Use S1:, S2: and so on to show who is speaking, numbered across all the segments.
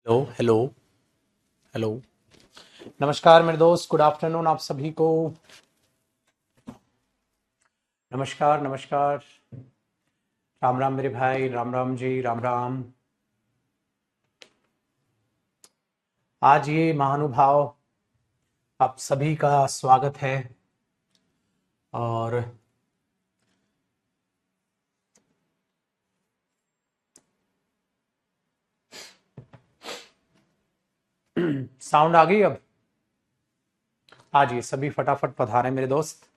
S1: Hello hello hello. नमस्कार मेरे दोस्त, गुड आफ्टरनून आप सभी को। नमस्कार नमस्कार। राम राम मेरे भाई, राम राम जी, राम राम। आज ये महानुभाव आप सभी का स्वागत है। और साउंड आ गई अब। आज ये सभी फटाफट पधारे मेरे दोस्त।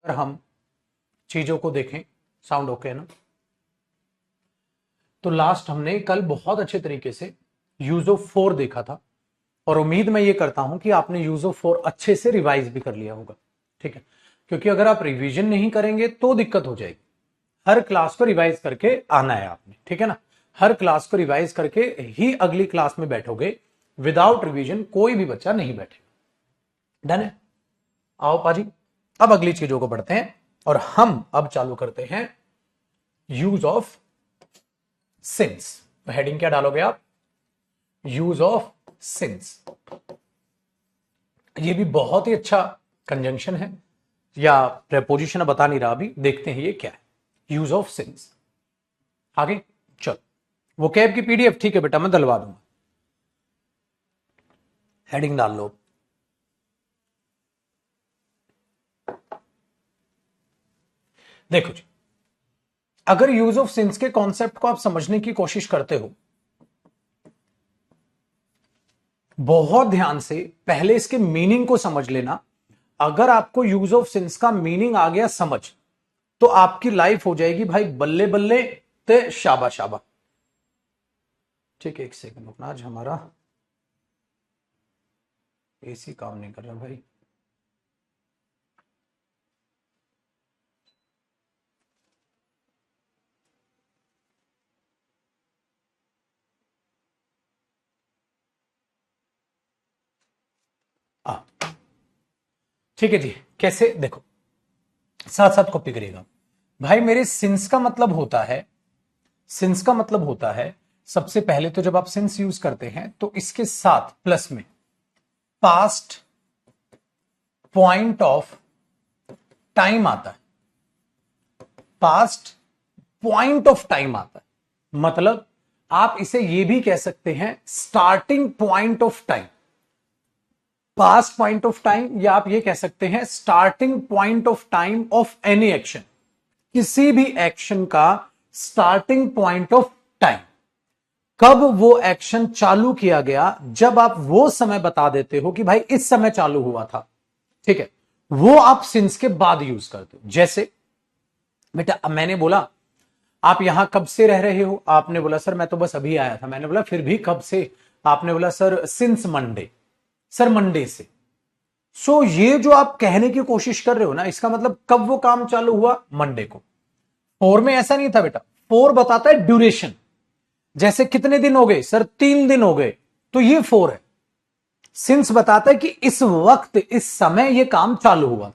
S1: अगर हम चीजों को देखें, साउंड ओके है ना? तो लास्ट हमने कल बहुत अच्छे तरीके से यूज ऑफ फोर देखा था। और उम्मीद मैं ये करता हूं कि आपने यूज ऑफ फोर अच्छे से रिवाइज भी कर लिया होगा। ठीक है, क्योंकि अगर आप रिवीजन नहीं करेंगे तो दिक्कत हो जाएगी। हर क्लास को रिवाइज करके आना है आपने, ठीक है ना? हर क्लास को रिवाइज करके ही अगली क्लास में बैठोगे। विदाउट रिवीजन कोई भी बच्चा नहीं बैठेगा। डन है? आओ पाजी, अब अगली चीजों को पढ़ते हैं और हम अब चालू करते हैं यूज ऑफ सिंस। हेडिंग क्या डालोगे आप? Use of since. ये भी बहुत ही अच्छा कंजंक्शन है या प्रेपोजिशन, बता नहीं रहा, अभी देखते हैं ये क्या है। Use of since. आगे चल। वो कैब की पीडीएफ ठीक है बेटा, मैं डलवा दूंगा। हेडिंग डाल लो। देखो जी, अगर यूज ऑफ सिंस के कॉन्सेप्ट को आप समझने की कोशिश करते हो, बहुत ध्यान से पहले इसके मीनिंग को समझ लेना। अगर आपको यूज ऑफ सिंस का मीनिंग आ गया समझ, तो आपकी लाइफ हो जाएगी भाई बल्ले बल्ले ते शाबा शाबा। ठीक है, एक सेकंड रुकना, आज हमारा एसी काम नहीं कर रहा भाई। आ ठीक है जी, कैसे देखो, साथ साथ कॉपी करिएगा भाई मेरे। सिंस का मतलब होता है, सिंस का मतलब होता है, सबसे पहले तो जब आप सिंस यूज करते हैं तो इसके साथ प्लस में पास्ट पॉइंट ऑफ टाइम आता है। पास्ट पॉइंट ऑफ टाइम आता है, मतलब आप इसे ये भी कह सकते हैं starting point of time. Past point of time, या आप ये कह सकते हैं starting point of time of any action. किसी भी एक्शन का स्टार्टिंग पॉइंट ऑफ टाइम, कब वो एक्शन चालू किया गया, जब आप वो समय बता देते हो कि भाई इस समय चालू हुआ था, ठीक है, वो आप सिंस के बाद यूज करते हो। जैसे बेटा अब मैंने बोला आप यहां कब से रह रहे हो, आपने बोला सर मैं तो बस अभी आया था। मैंने बोला फिर भी कब से? आपने बोला sir since Monday. Sir Monday से। सो ये जो आप कहने की कोशिश कर रहे हो ना, इसका मतलब कब वो काम चालू हुआ? मंडे को। फोर में ऐसा नहीं था बेटा, फोर बताता है ड्यूरेशन। जैसे कितने दिन हो गए सर? 3 दिन हो गए, तो ये फोर है। सिंस बताता है कि इस वक्त इस समय ये काम चालू हुआ था।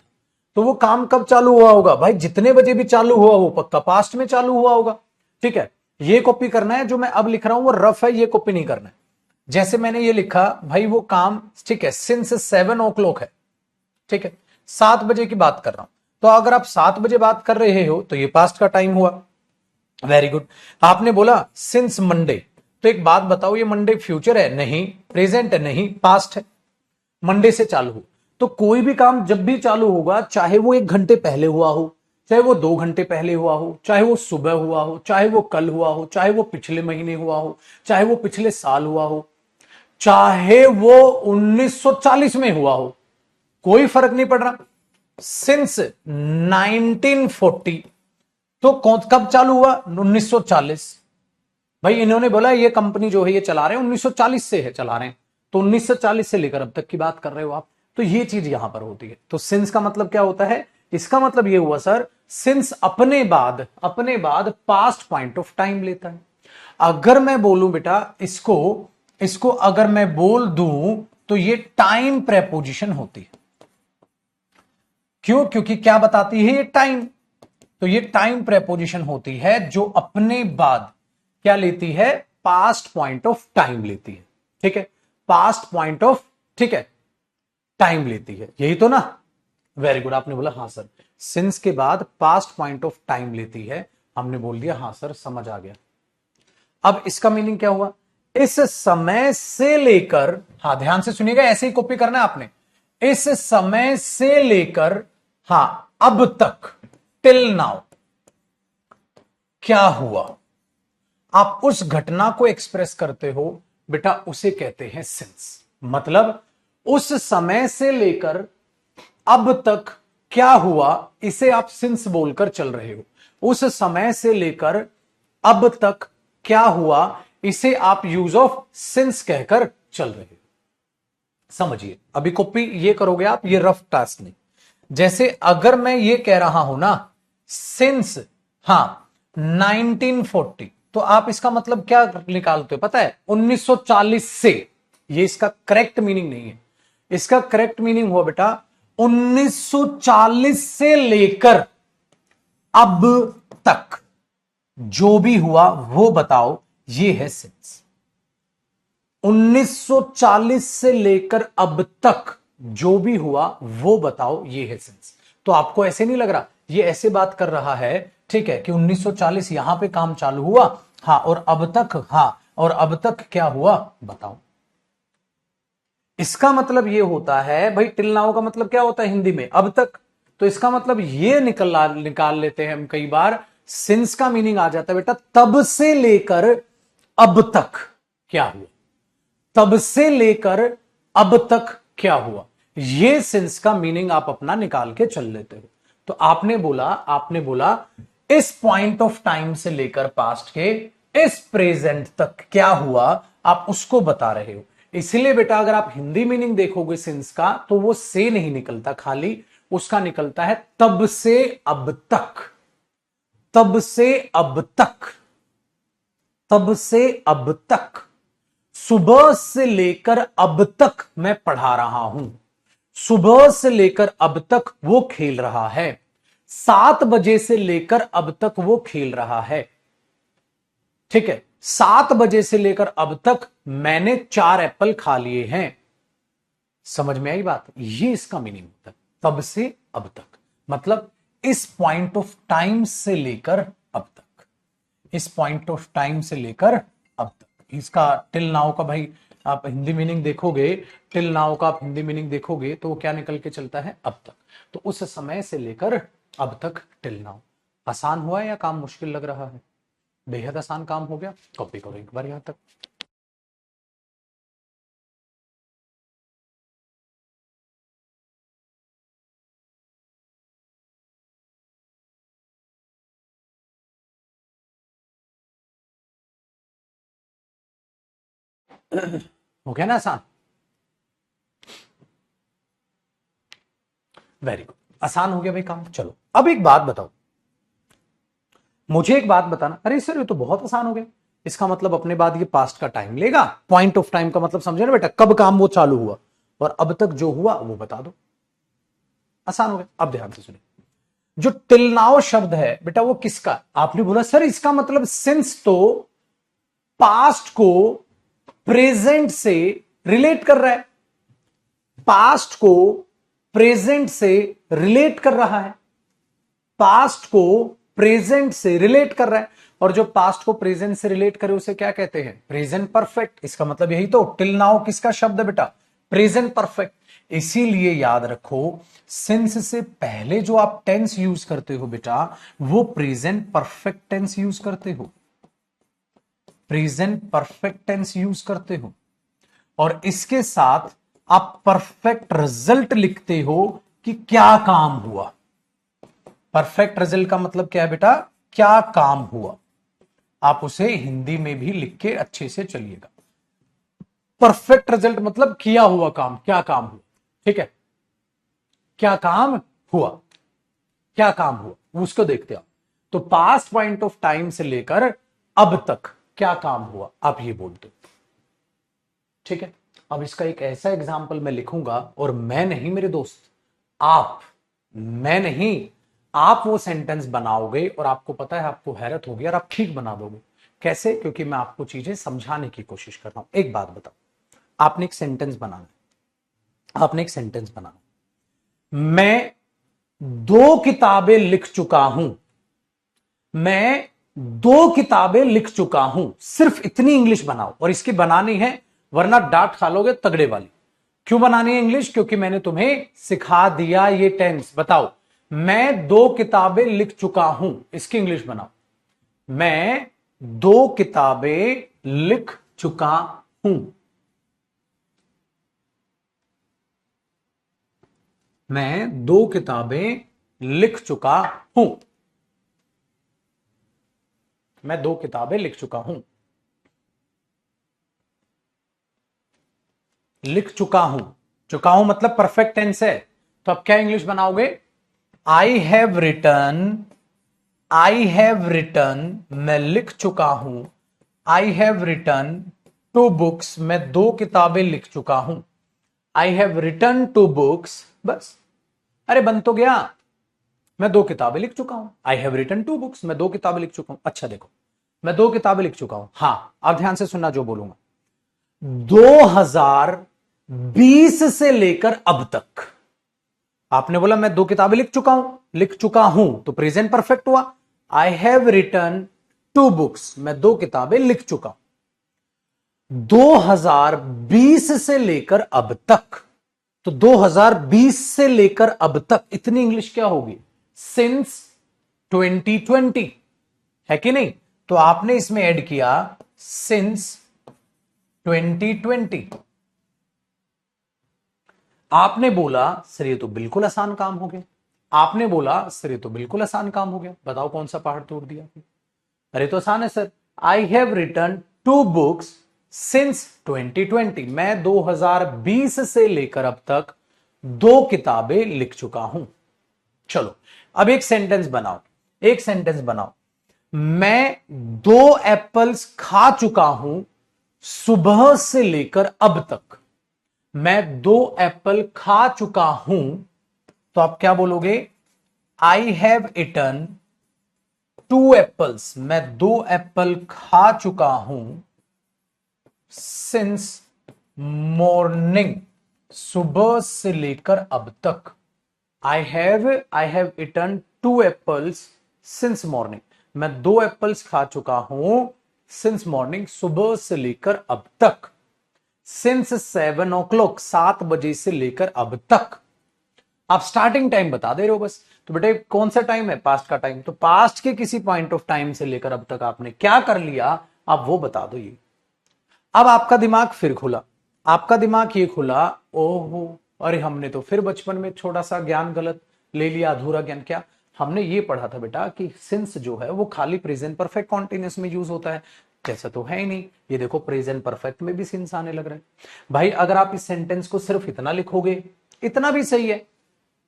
S1: तो वो काम कब चालू हुआ होगा भाई? जितने बजे भी चालू हुआ हो, पक्का पास्ट में चालू हुआ होगा। ठीक है, ये कॉपी करना है। जो मैं अब लिख रहा हूं वो रफ है, ये कॉपी नहीं करना है। जैसे मैंने ये लिखा भाई वो काम, ठीक है, सिंस 7 o'clock है, ठीक है, 7 बजे की बात कर रहा हूं। तो अगर आप 7 बजे बात कर रहे हो तो ये पास्ट का टाइम हुआ। Very good. आपने बोला सिंस मंडे, तो एक बात बताओ, ये मंडे फ्यूचर है? नहीं। प्रेजेंट है? नहीं, पास्ट है। मंडे से चालू हो, तो कोई भी काम जब भी चालू होगा, चाहे वो 1 घंटे पहले हुआ हो, चाहे वो 2 घंटे पहले हुआ हो, चाहे वो सुबह हुआ हो, चाहे वो कल हुआ हो, चाहे वो पिछले महीने हुआ हो, चाहे वो पिछले साल हुआ हो, चाहे वो 1940 में हुआ हो, कोई फर्क नहीं पड़ रहा। सिंस 1940, तो कब चालू हुआ? 1940। भाई इन्होंने बोला ये कंपनी जो है ये चला रहे हैं 1940 से है, चला रहे हैं, तो 1940 से लेकर अब तक की बात कर रहे हो आप, तो ये चीज यहां पर होती है। तो सिंस का मतलब क्या होता है? इसका मतलब ये हुआ सर, सिंस अपने बाद पास्ट पॉइंट ऑफ टाइम लेता है। अगर मैं बोलूं बेटा इसको इसको अगर मैं बोल दूं तो ये टाइम प्रेपोजिशन होती है। क्यों? क्योंकि क्या बताती है ये? टाइम। तो ये टाइम प्रेपोजिशन होती है जो अपने बाद क्या लेती है? पास्ट पॉइंट ऑफ टाइम लेती है। ठीक है, पास्ट पॉइंट ऑफ, ठीक है, टाइम लेती है, यही तो ना? वेरी गुड, आपने बोला हाँ सर, सिंस के बाद पास्ट पॉइंट ऑफ टाइम लेती है। हमने बोल दिया हाँ सर, समझ आ गया। अब इसका मीनिंग क्या हुआ? इस समय से लेकर, हाँ ध्यान से सुनिएगा, ऐसे ही कॉपी करना है आपने। इस समय से लेकर, हाँ, अब तक, टिल नाउ, क्या हुआ? आप उस घटना को एक्सप्रेस करते हो बेटा, उसे कहते हैं सिंस। मतलब उस समय से लेकर अब तक क्या हुआ, इसे आप सिंस बोलकर चल रहे हो। उस समय से लेकर अब तक क्या हुआ, इसे आप यूज ऑफ सिंस कहकर चल रहे हो। समझिए, अभी कॉपी ये करोगे आप, ये रफ टास्क नहीं। जैसे अगर मैं ये कह रहा हूं ना सिंस, हाँ, 1940, तो आप इसका मतलब क्या निकालते हो पता है? 1940 से। ये इसका करेक्ट मीनिंग नहीं है। इसका करेक्ट मीनिंग हुआ बेटा 1940 से लेकर अब तक जो भी हुआ वो बताओ, ये है सिंस। 1940 से लेकर अब तक जो भी हुआ वो बताओ, ये है सिंस। तो आपको ऐसे नहीं लग रहा ये ऐसे बात कर रहा है, ठीक है, कि 1940 यहां पे काम चालू हुआ, हाँ, और अब तक, हाँ, और अब तक क्या हुआ बताओ। इसका मतलब ये होता है भाई, टिल नाउ का मतलब क्या होता है हिंदी में? अब तक। तो इसका मतलब ये निकाल लेते हैं हम कई बार, सिंस का मीनिंग आ जाता है बेटा तब से लेकर अब तक क्या हुआ। तब से लेकर अब तक क्या हुआ, ये सिंस का मीनिंग आप अपना निकाल के चल लेते हो। तो आपने बोला इस पॉइंट ऑफ टाइम से लेकर पास्ट के इस प्रेजेंट तक क्या हुआ, आप उसको बता रहे हो। इसलिए बेटा अगर आप हिंदी मीनिंग देखोगे सिंस का, तो वो से नहीं निकलता, खाली उसका निकलता है तब से अब तक। तब से अब तक, तब से अब तक, सुबह से लेकर अब तक मैं पढ़ा रहा हूं, सुबह से लेकर अब तक वो खेल रहा है, 7 बजे से लेकर अब तक वो खेल रहा है। ठीक है, 7 बजे से लेकर अब तक मैंने 4 एप्पल खा लिए हैं। समझ में आई बात? ये इसका मीनिंग होता है तब से अब तक, मतलब इस पॉइंट ऑफ टाइम से लेकर अब तक, इस पॉइंट ऑफ टाइम से लेकर अब तक। इसका टिल नाउ का भाई आप हिंदी मीनिंग देखोगे, टिल नाउ का आप हिंदी मीनिंग देखोगे तो वो क्या निकल के चलता है? अब तक। तो उस समय से लेकर अब तक, टिल नाउ। आसान हुआ या काम मुश्किल लग रहा है? बेहद आसान काम हो गया। कॉपी करो एक बार यहां तक। हो गया ना आसान? वेरी गुड, आसान हो गया भाई काम। चलो अब एक बात बताओ, मुझे एक बात बताना। अरे सर ये तो बहुत आसान हो गया, इसका मतलब अपने बाद ये पास्ट का टाइम लेगा। पॉइंट ऑफ टाइम का मतलब समझे ना बेटा, कब काम वो चालू हुआ, और अब तक जो हुआ वो बता दो। आसान हो गया। अब ध्यान से सुनिए, जो टिल नाउ शब्द है बेटा वो किसका? आपने बोला सर इसका मतलब सिंस तो पास्ट को प्रेजेंट से रिलेट कर रहा है, पास्ट को प्रेजेंट से रिलेट कर रहा है, पास्ट को प्रेजेंट से रिलेट कर रहा है। और जो पास्ट को प्रेजेंट से रिलेट करे उसे क्या कहते हैं? Present perfect. इसका मतलब यही तो, टिल नाउ किसका शब्द है बेटा? Present perfect. इसीलिए याद रखो, सिंस से पहले जो आप टेंस यूज करते हो बेटा, वो प्रेजेंट परफेक्ट टेंस यूज करते हो, प्रेजेंट परफेक्ट टेंस यूज करते हो। और इसके साथ आप परफेक्ट रिजल्ट लिखते हो कि क्या काम हुआ। परफेक्ट रिजल्ट का मतलब क्या है बेटा, क्या काम हुआ। आप उसे हिंदी में भी लिख के अच्छे से चलिएगा। परफेक्ट रिजल्ट मतलब किया हुआ काम, क्या काम हुआ। ठीक है, क्या काम हुआ, क्या काम हुआ उसको देखते हैं। तो पास्ट पॉइंट ऑफ टाइम से लेकर अब तक क्या काम हुआ, आप ये बोलते हो। ठीक है, अब इसका एक ऐसा एग्जाम्पल मैं लिखूंगा, और मैं नहीं मेरे दोस्त, आप, मैं नहीं, आप वो सेंटेंस बनाओगे और आपको पता है, आपको हैरत होगी और आप ठीक बना दोगे। कैसे? क्योंकि मैं आपको चीजें समझाने की कोशिश कर रहा हूं। एक बात बताओ, आपने एक सेंटेंस बनाना है, आपने एक सेंटेंस बनाना, मैं 2 किताबें लिख चुका हूं, मैं 2 किताबें लिख चुका हूं, सिर्फ इतनी इंग्लिश बनाओ, और इसकी बनानी है वरना डांट खा लोगे तगड़े वाली। क्यों बनानी है इंग्लिश? क्योंकि मैंने तुम्हें सिखा दिया ये टेंस। बताओ, मैं 2 किताबें लिख चुका हूं, इसकी इंग्लिश बनाओ। मैं 2 किताबें लिख चुका हूं, मैं 2 किताबें लिख चुका हूं, मैं 2 किताबें लिख चुका हूं, लिख चुका हूं। चुका हूं मतलब परफेक्ट टेंस है, तो अब क्या इंग्लिश बनाओगे? I have return, I have return, मैं लिख चुका हूं, आई हैव रिटर्न 2 बुक्स, मैं 2 किताबें लिख चुका हूं, आई हैव रिटर्न 2 बुक्स। बस, अरे बन तो गया, मैं 2 किताबें लिख चुका हूं, आई हैव रिटर्न 2 बुक्स, मैं 2 किताबें लिख चुका हूं। अच्छा देखो, मैं 2 किताबें लिख चुका हूं। हां, अब ध्यान से सुनना जो बोलूंगा। 2020 से लेकर अब तक, आपने बोला मैं 2 किताबें लिख चुका हूं, लिख चुका हूं तो प्रेजेंट परफेक्ट हुआ। आई हैव रिटर्न 2 बुक्स, मैं 2 किताबें लिख चुका हूं। 2020 से लेकर अब तक, तो 2020 से लेकर अब तक इतनी इंग्लिश क्या होगी? सिंस 2020, है कि नहीं? तो आपने इसमें ऐड किया सिंस 2020। आपने बोला सर ये तो बिल्कुल आसान काम हो गया, आपने बोला सर ये तो बिल्कुल आसान काम हो गया, बताओ कौन सा पहाड़ तोड़ दिया? अरे तो आसान है sir, I have return 2 books since 2020, मैं 2020 से लेकर अब तक 2 किताबें लिख चुका हूं। चलो अब एक सेंटेंस बनाओ, एक सेंटेंस बनाओ, मैं 2 एप्पल्स खा चुका हूं सुबह से लेकर अब तक, मैं 2 एप्पल खा चुका हूं, तो आप क्या बोलोगे? आई हैव इटन 2 एप्पल्स, मैं 2 एप्पल खा चुका हूं सिंस मॉर्निंग, सुबह से लेकर अब तक। I have eaten 2 apples since morning, मैं 2 एप्पल्स खा चुका हूं सिंस मॉर्निंग, सुबह से लेकर अब तक। सिंस 7 o'clock, 7 बजे से लेकर अब तक। आप स्टार्टिंग टाइम बता दे रहे हो बस। तो बेटे कौन सा टाइम है? पास्ट का टाइम। तो पास्ट के किसी पॉइंट ऑफ टाइम से लेकर अब तक आपने क्या कर लिया, आप वो बता दो। ये अब आपका दिमाग फिर खुला, आपका दिमाग ये खुला, ओहो अरे हमने तो फिर बचपन में थोड़ा सा ज्ञान गलत ले लिया, अधूरा ज्ञान। क्या हमने ये पढ़ा था बेटा कि सिंस जो है वो खाली प्रेजेंट परफेक्ट कॉन्टिन्यूस में यूज होता है? जैसा तो है ही नहीं। ये देखो प्रेजेंट परफेक्ट में भी सिंस आने लग रहा है। भाई अगर आप इस सेंटेंस को सिर्फ इतना लिखोगे, इतना भी सही है।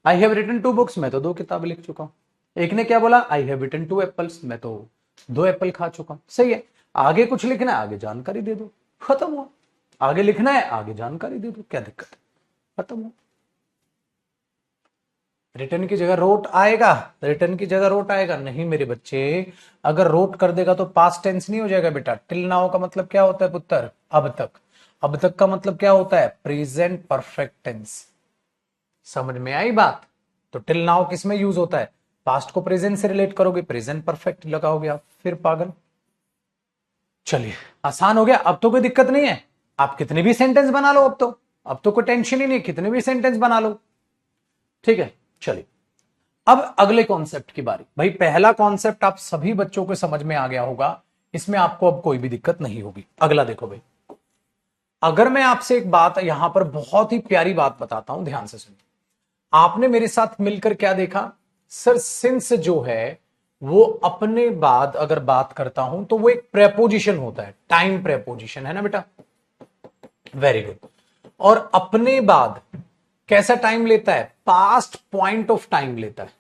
S1: आई हैव रिटन 2 बुक्स, मैं तो 2 किताबें लिख चुका हूं। एक ने क्या बोला? आई हैव रिटन 2 एप्पल्स, मैं तो 2 एप्पल खा चुका हूं। सही है। आगे कुछ लिखना है, आगे जानकारी दे दो, खत्म हुआ। आगे लिखना है, आगे जानकारी दे दो, क्या दिक्कत है? खत्म हुआ। रिटर्न की जगह रोट आएगा, रिटर्न की जगह रोट आएगा नहीं मेरे बच्चे। अगर रोट कर देगा तो पास्ट टेंस नहीं हो जाएगा बेटा। टिल नाउ का मतलब क्या होता है पुत्र? अब तक। अब तक का मतलब क्या होता है? Present perfect tense. समझ में आई बात? तो टिल नाउ किस में यूज होता है? पास्ट को प्रेजेंट से रिलेट करोगे, प्रेजेंट परफेक्ट लगाओगे आप, फिर पागल। चलिए आसान हो गया, अब तो कोई दिक्कत नहीं है। आप कितने भी सेंटेंस बना लो, अब तो कोई टेंशन ही नहीं, कितने भी सेंटेंस बना लो। ठीक है, चलिए अब अगले कॉन्सेप्ट की बारी। भाई पहला कॉन्सेप्ट आप सभी बच्चों को समझ में आ गया होगा, इसमें आपको अब कोई भी दिक्कत नहीं होगी। अगला देखो भाई, अगर मैं आपसे एक बात यहां पर बहुत ही प्यारी बात बताता हूं, ध्यान से सुनिए। आपने मेरे साथ मिलकर क्या देखा सर, सिंस जो है वो अपने बाद अगर बात करता हूं तो वो एक प्रेपोजिशन होता है, टाइम प्रेपोजिशन है ना बेटा, वेरी गुड। और अपने बाद कैसा टाइम लेता है, पास्ट पॉइंट ऑफ टाइम लेता है।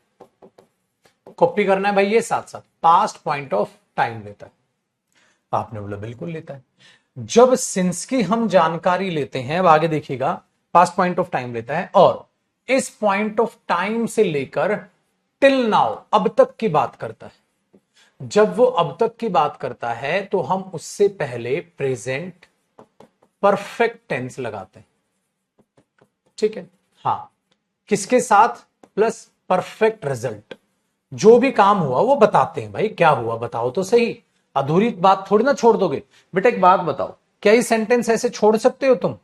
S1: कॉपी करना है भाई, ये साथ साथ पास्ट पॉइंट ऑफ टाइम लेता है। आपने बोला बिल्कुल लेता है। जब सिंस की हम जानकारी लेते हैं, अब आगे देखिएगा, पास्ट पॉइंट ऑफ टाइम लेता है और इस पॉइंट ऑफ टाइम से लेकर टिल नाउ, अब तक की बात करता है। जब वो अब तक की बात करता है तो हम उससे पहले प्रेजेंट परफेक्ट टेंस लगाते हैं, ठीक है। हां, किसके साथ, प्लस परफेक्ट रिजल्ट। जो भी काम हुआ वो बताते हैं, भाई क्या हुआ बताओ तो सही, अधूरी बात थोड़ी ना छोड़ दोगे। बेटा एक बात बताओ, क्या ये सेंटेंस ऐसे छोड़ सकते हो तुम?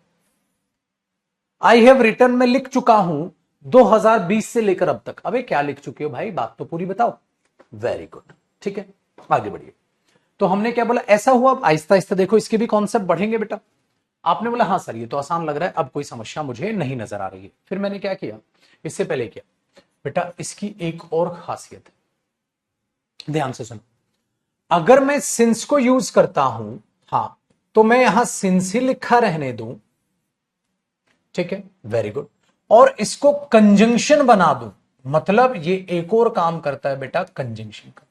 S1: आई हैव रिटर्न में लिख चुका हूं 2020 से लेकर अब तक। अबे क्या लिख चुके हो भाई, बात तो पूरी बताओ। वेरी गुड, ठीक है, आगे बढ़िए। तो हमने क्या बोला, ऐसा हुआ। अब आहिस्ता आहिस्ता देखो, इसके भी कॉन्सेप्ट बढ़ेंगे बेटा। आपने बोला हाँ सर ये तो आसान लग रहा है, अब कोई समस्या मुझे नहीं नजर आ रही है। फिर मैंने क्या किया, इससे पहले किया बेटा, इसकी एक और खासियत है, ध्यान से सुनो। अगर मैं सिंस को यूज करता हूं, हां, तो मैं यहां सिंस ही लिखा रहने दूं, ठीक है, वेरी गुड। और इसको कंजंक्शन बना दूं, मतलब ये एक और काम करता है बेटा, कंजंक्शन का।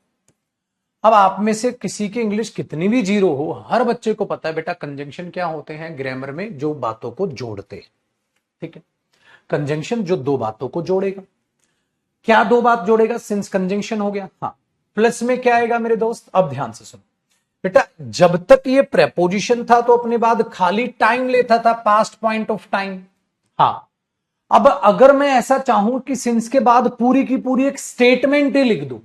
S1: अब आप में से किसी की इंग्लिश कितनी भी जीरो हो, हर बच्चे को पता है बेटा कंजंक्शन क्या होते हैं ग्रामर में, जो बातों को जोड़ते हैं, ठीक है। कंजंक्शन जो दो बातों को जोड़ेगा। क्या दो बात जोड़ेगा, सिंस कंजंक्शन हो गया, हाँ। प्लस में क्या आएगा मेरे दोस्त, अब ध्यान से सुनो बेटा। जब तक ये प्रेपोजिशन था तो अपने बाद खाली टाइम लेता था, पास्ट पॉइंट ऑफ टाइम, हाँ। अब अगर मैं ऐसा चाहूं कि सिंस के बाद पूरी की पूरी एक स्टेटमेंट ही लिख दूं,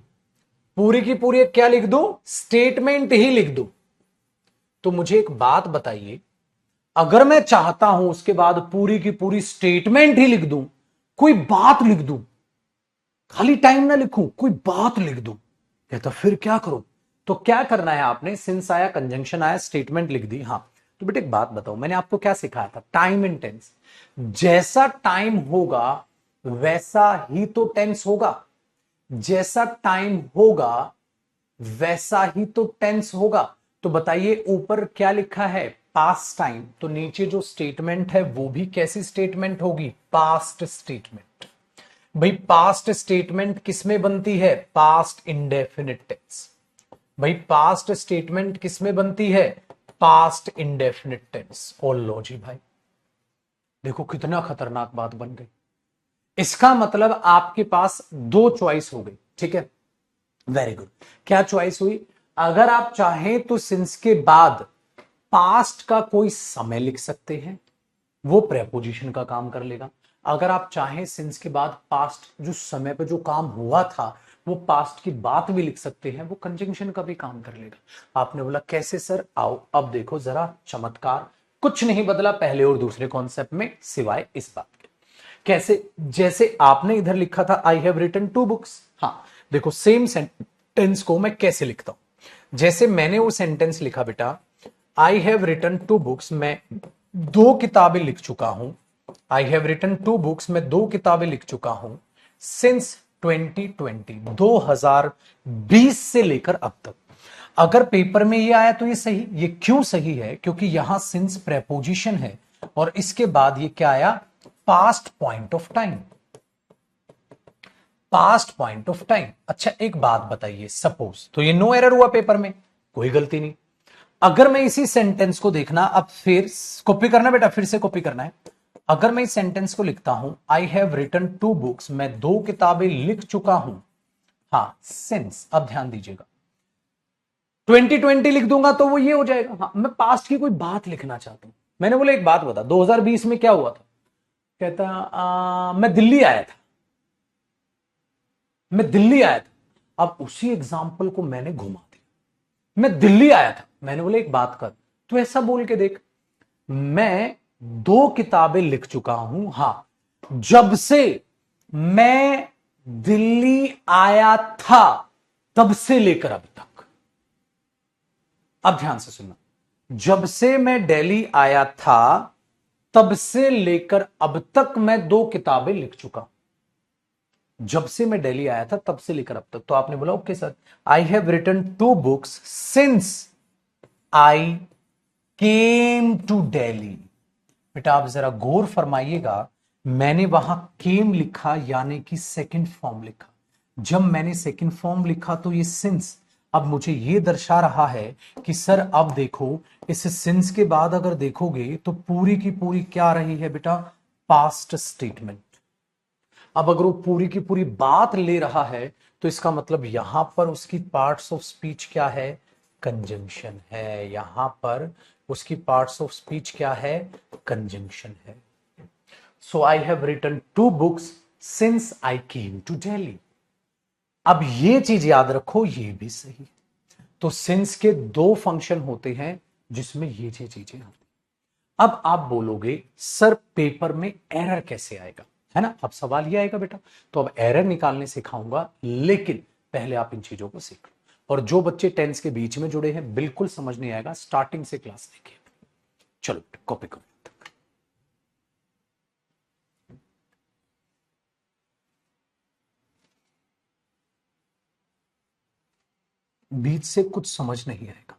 S1: पूरी की पूरी एक क्या लिख दूं, स्टेटमेंट ही लिख दूं, तो मुझे एक बात बताइए, अगर मैं चाहता हूं उसके बाद पूरी की पूरी स्टेटमेंट ही लिख दूं, कोई बात लिख दूं, खाली टाइम ना लिखूं, कोई बात लिख दूं, कहता फिर क्या करूं? तो क्या करना है आपने, सिंस आया, कंजंक्शन आया, स्टेटमेंट लिख दी, हाँ। तो बेटे एक बात बताओ, मैंने आपको क्या सिखाया था, टाइम एंड टेंस। जैसा टाइम होगा वैसा ही तो टेंस होगा, जैसा टाइम होगा वैसा ही तो टेंस होगा। तो बताइए ऊपर क्या लिखा है, पास्ट टाइम, तो नीचे जो स्टेटमेंट है वो भी कैसी स्टेटमेंट होगी, पास्ट स्टेटमेंट। भाई पास्ट स्टेटमेंट किसमें बनती है, पास्ट इंडेफिनिट टेंस। भाई पास्ट स्टेटमेंट किसमें बनती है, पास्ट इंडेफिनिट टेंस। और लो जी भाई, देखो कितना खतरनाक बात बन गई। इसका मतलब आपके पास दो चॉइस हो गई, ठीक है, वेरी गुड। क्या चॉइस हुई, अगर आप चाहें तो सिंस के बाद पास्ट का कोई समय लिख सकते हैं, वो प्रेपोजिशन का काम कर लेगा। अगर आप चाहें सिंस के बाद पास्ट जो समय पे जो काम हुआ था वो पास्ट की बात भी लिख सकते हैं, वो कंजंक्शन का भी काम कर लेगा। आपने बोला कैसे सर, आओ अब देखो जरा चमत्कार। कुछ नहीं बदला पहले और दूसरे कॉन्सेप्ट में सिवाय इस बात के। कैसे, जैसे आपने इधर लिखा था आई हैव रिटन 2 बुक्स, हाँ देखो सेम सेंटेंस को मैं कैसे लिखता हूं। जैसे मैंने वो सेंटेंस लिखा बेटा, आई हैव रिटन 2 बुक्स, मैं 2 किताबें लिख चुका हूं। आई हैव रिटन 2 बुक्स, मैं 2 किताबें लिख चुका हूं सिंस 2020, 2020 से लेकर अब तक। अगर पेपर में ये आया तो ये सही, ये क्यों सही है, क्योंकि यहां सिंस प्रेपोजिशन है और इसके बाद ये क्या आया, past point of time, past point of time. अच्छा एक बात बताइए, सपोज, तो ये नो एरर हुआ पेपर में, कोई गलती नहीं। अगर मैं इसी सेंटेंस को देखना, अब फिर कॉपी करना बेटा, फिर से कॉपी करना है। अगर मैं इस सेंटेंस को लिखता हूं, आई हैव रिटन 2 बुक्स, मैं 2 किताबें लिख चुका हूं, हाँ सिंस, अब ध्यान दीजिएगा 2020 लिख दूंगा तो वो ये हो जाएगा। हाँ मैं पास्ट की कोई बात लिखना चाहता हूं। मैंने बोला एक बात बता, 2020 में क्या हुआ था, कहता मैं दिल्ली आया था, मैं दिल्ली आया था। अब उसी एग्जाम्पल को मैंने घुमा दिया, मैं दिल्ली आया था। मैंने बोला एक बात कर, तू ऐसा बोल के देख, मैं 2 किताबें लिख चुका हूं, हां, जब से मैं दिल्ली आया था तब से लेकर अब तक। अब ध्यान से सुनना, जब से मैं दिल्ली आया था तब से लेकर अब तक मैं 2 किताबें लिख चुका। जब से मैं दिल्ली आया था तब से लेकर अब तक, तो आपने बोला okay sir, I have written 2 books since I came to Delhi. बेटा आप जरा गौर फरमाइएगा, मैंने वहां केम लिखा यानी कि सेकंड फॉर्म लिखा। जब मैंने सेकंड फॉर्म लिखा तो ये सिंस अब मुझे ये दर्शा रहा है कि सर अब देखो, इस सिंस के बाद अगर देखोगे तो पूरी की पूरी क्या रही है बेटा, पास्ट स्टेटमेंट। अब अगर वो पूरी की पूरी बात ले रहा है तो इसका मतलब यहां पर उसकी पार्ट्स ऑफ स्पीच क्या है, कंजंक्शन है। यहां पर उसकी पार्ट्स ऑफ स्पीच क्या है, कंजंक्शन है। So I have written 2 books since I came to Delhi. अब ये चीज याद रखो, ये भी सही। तो सिंस के 2 फंक्शन होते हैं जिसमें ये चीजें होती। अब आप बोलोगे सर पेपर में एरर कैसे आएगा, है ना, अब सवाल ये आएगा बेटा। तो अब एरर निकालने सिखाऊंगा, लेकिन पहले आप इन चीजों को सीख लो। और जो बच्चे टेंस के बीच में जुड़े हैं बिल्कुल समझ नहीं आएगा, स्टार्टिंग से क्लास देखिए। चलो बेटा कॉपी करो। बीच से कुछ समझ नहीं आएगा।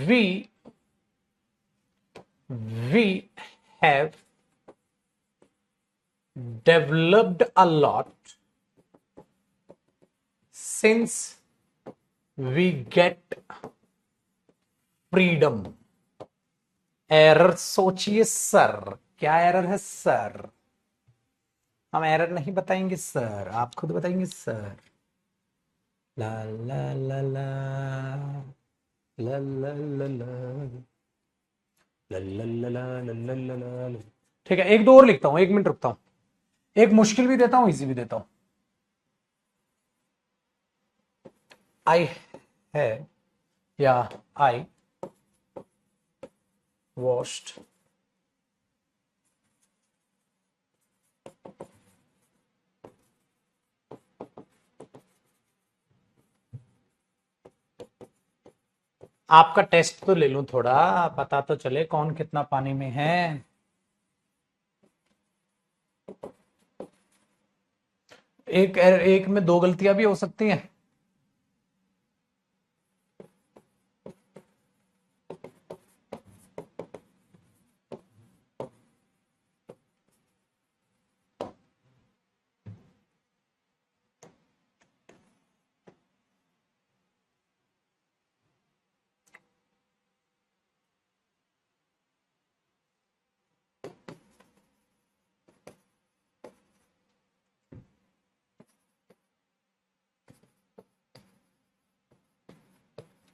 S1: we we have developed a lot since we get freedom. Error सोचिए सर, क्या एरर है सर, हम एरर नहीं बताएंगे सर, आप खुद बताएंगे सर। ला ला ला ला ला ला ला ला ला। ठीक है, एक दो और लिखता हूं, 1 मिनट रुकता हूं। एक मुश्किल भी देता हूं, इजी भी देता हूं। आई है या आई वॉश्ड आपका टेस्ट तो ले लूं, थोड़ा पता तो चले कौन कितना पानी में है। एक एक में दो गलतियां भी हो सकती हैं।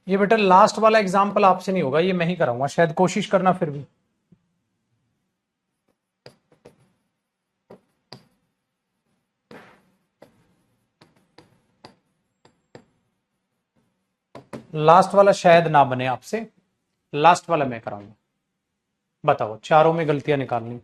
S1: ये बेटा लास्ट वाला एग्जाम्पल आपसे नहीं होगा, ये मैं ही कराऊंगा, शायद कोशिश करना फिर भी। लास्ट वाला शायद ना बने आपसे, लास्ट वाला मैं कराऊंगा। बताओ, चारों में गलतियां निकालनी।